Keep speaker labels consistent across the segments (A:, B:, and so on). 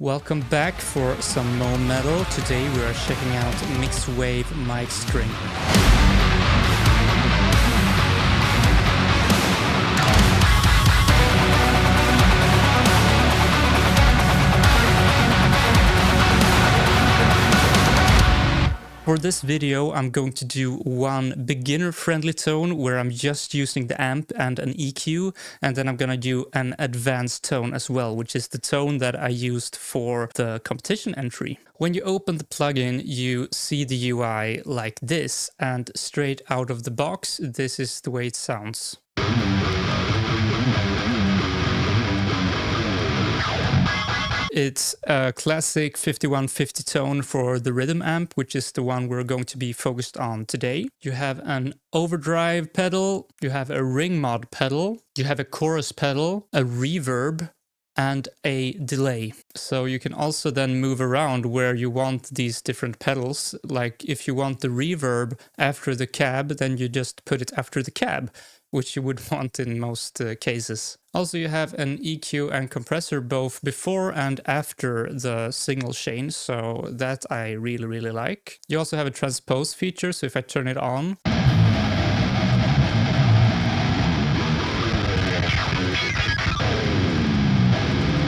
A: Welcome back for some more metal. Today we are checking out MixWave mic string. For this video, I'm going to do one beginner-friendly tone where I'm just using the amp and an EQ, and then I'm gonna do an advanced tone as well, which is the tone that I used for the competition entry. When you open the plugin, you see the UI like this, and straight out of the box, this is the way it sounds. It's a classic 5150 tone for the rhythm amp, which is the one we're going to be focused on today. You have an overdrive pedal, you have a ring mod pedal, you have a chorus pedal, a reverb, and a delay. So you can also then move around where you want these different pedals. Like if you want the reverb after the cab, then you just put it after the cab, which you would want in most cases. Also, you have an EQ and compressor both before and after the signal change, so that I really like. You also have a transpose feature, so if I turn it on,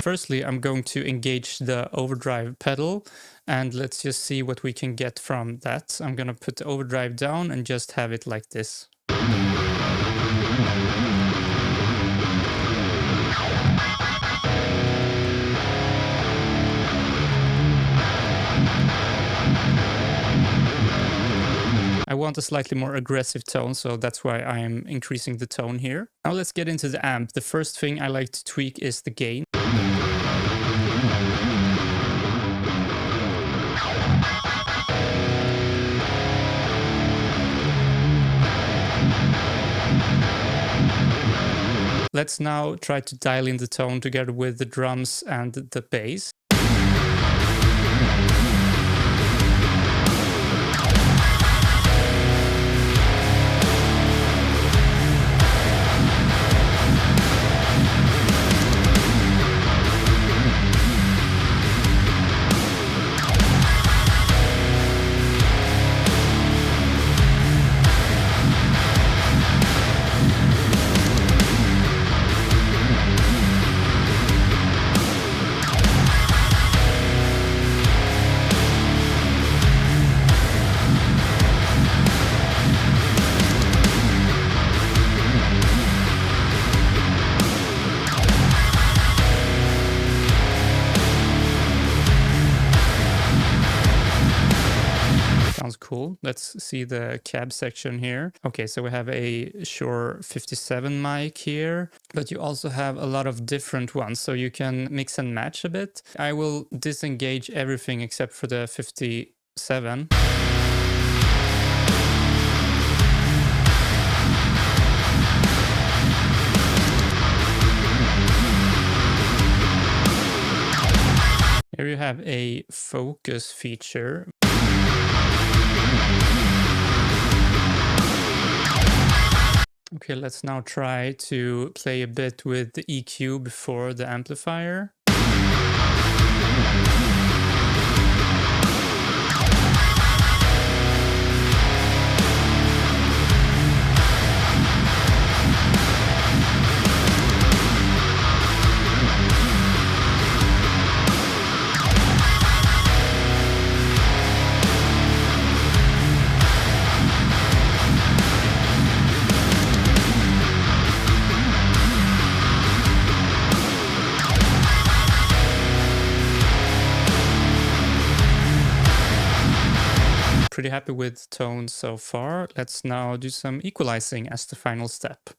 A: firstly, I'm going to engage the overdrive pedal, and let's just see what we can get from that. I'm gonna put the overdrive down and just have it like this. I want a slightly more aggressive tone, so that's why I'm increasing the tone here. Now let's get into the amp. The first thing I like to tweak is the gain. Let's now try to dial in the tone together with the drums and the bass. Sounds cool. Let's see the cab section here. Okay, so we have a Shure 57 mic here, but you also have a lot of different ones, so you can mix and match a bit. I will disengage everything except for the 57. Here you have a focus feature. Okay, let's now try to play a bit with the EQ before the amplifier. Pretty happy with tones so far. Let's now do some equalizing as the final step.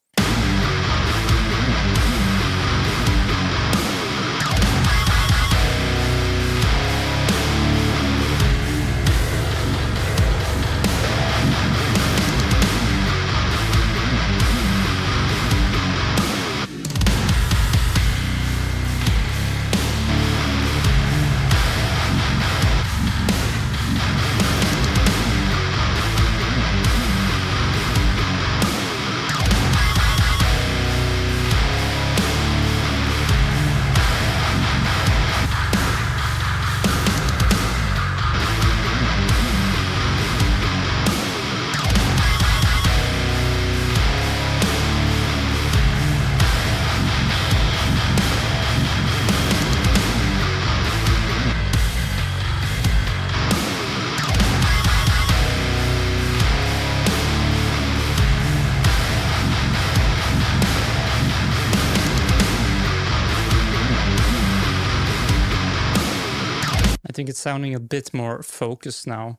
A: I think it's sounding a bit more focused now.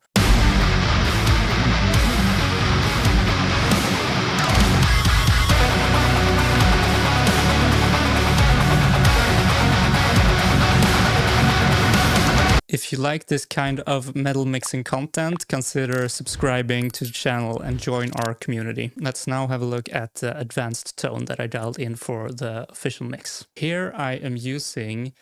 A: If you like this kind of metal mixing content, consider subscribing to the channel and join our community. Let's now have a look at the advanced tone that I dialed in for the official mix. Here I am using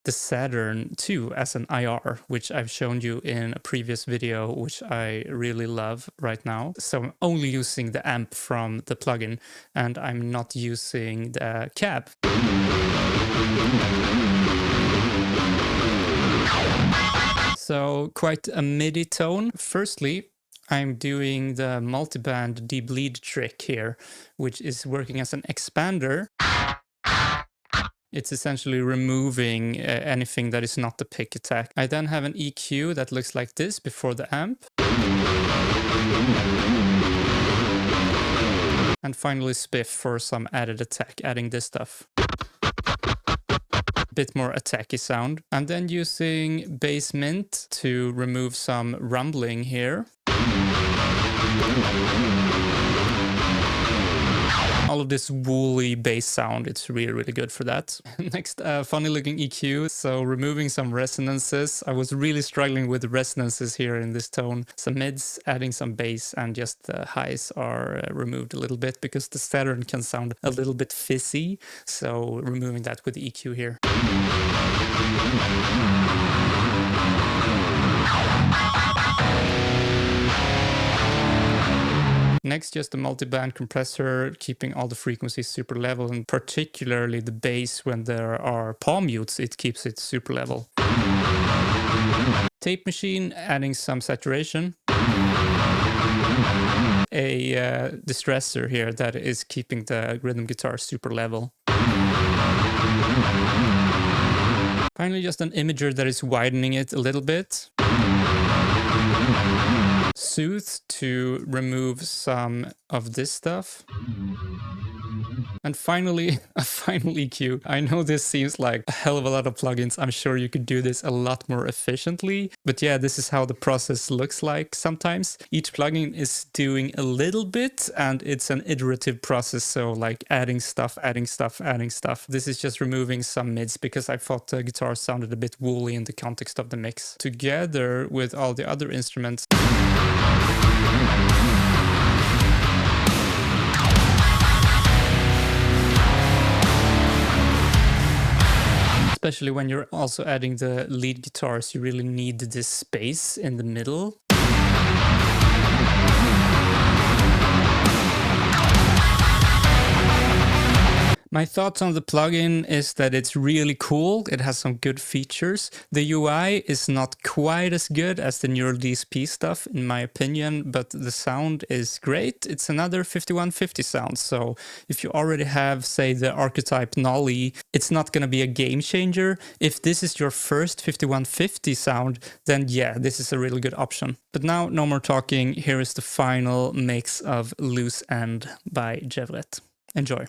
A: the Saturn II as an IR, which I've shown you in a previous video, which I really love right now. So I'm only using the amp from the plugin, and I'm not using the cab. So quite a MIDI tone. Firstly, I'm doing the multiband debleed trick here, which is working as an expander. It's essentially removing anything that is not the pick attack. I then have an EQ that looks like this before the amp. And finally spiff for some added attack, adding this stuff. Bit more attacky sound. I'm then using bass mint to remove some rumbling here. All of this woolly bass sound, it's really good for that. Next, funny looking EQ, so removing some resonances. I was really struggling with the resonances here in this tone. Some mids, adding some bass, and just the highs are removed a little bit because the Saturn can sound a little bit fizzy, so removing that with the EQ here. Next, just a multiband compressor, keeping all the frequencies super level, and particularly the bass when there are palm mutes, it keeps it super level. Tape machine, adding some saturation. A distressor here that is keeping the rhythm guitar super level. Finally, just an imager that is widening it a little bit. Soothe to remove some of this stuff. And finally, a final EQ. I know this seems like a hell of a lot of plugins. I'm sure you could do this a lot more efficiently. But yeah, this is how the process looks like sometimes. Each plugin is doing a little bit, and it's an iterative process. So like adding stuff, adding stuff, adding stuff. This is just removing some mids because I thought the guitar sounded a bit woolly in the context of the mix. Together with all the other instruments. Especially when you're also adding the lead guitars, you really need this space in the middle. My thoughts on the plugin is that it's really cool. It has some good features. The UI is not quite as good as the Neural DSP stuff, in my opinion, but the sound is great. It's another 5150 sound. So if you already have, say, the archetype Nolly, it's not going to be a game changer. If this is your first 5150 sound, then yeah, this is a really good option. But now, no more talking. Here is the final mix of Loose End by Jevret. Enjoy.